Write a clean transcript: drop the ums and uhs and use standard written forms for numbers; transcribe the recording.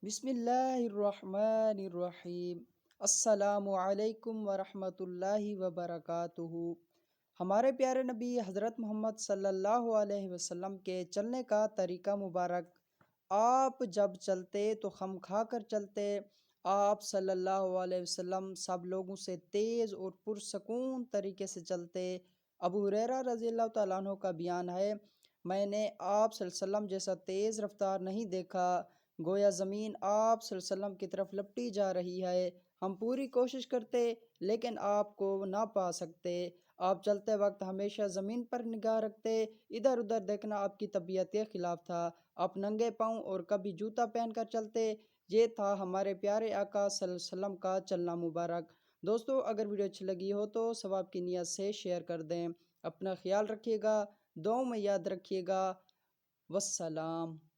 بسم اللہ الرحمن الرحیم۔ السلام علیکم ورحمۃ اللہ وبرکاتہ۔ ہمارے پیارے نبی حضرت محمد صلی اللہ علیہ وسلم کے چلنے کا طریقہ مبارک۔ آپ جب چلتے تو خم کھا کر چلتے۔ آپ صلی اللہ علیہ وسلم سب لوگوں سے تیز اور پرسکون طریقے سے چلتے۔ ابو ہریرہ رضی اللہ تعالیٰ عنہ کا بیان ہے، میں نے آپ صلی اللہ علیہ وسلم جیسا تیز رفتار نہیں دیکھا، گویا زمین آپ صلی اللہ علیہ وسلم کی طرف لپٹی جا رہی ہے۔ ہم پوری کوشش کرتے لیکن آپ کو نہ پا سکتے۔ آپ چلتے وقت ہمیشہ زمین پر نگاہ رکھتے، ادھر ادھر دیکھنا آپ کی طبیعت کے خلاف تھا۔ آپ ننگے پاؤں اور کبھی جوتا پہن کر چلتے۔ یہ تھا ہمارے پیارے آقا صلی اللہ علیہ وسلم کا چلنا مبارک۔ دوستو، اگر ویڈیو اچھی لگی ہو تو ثواب کی نیت سے شیئر کر دیں۔ اپنا خیال رکھیے گا، دعاؤں میں یاد رکھیے گا۔ والسلام۔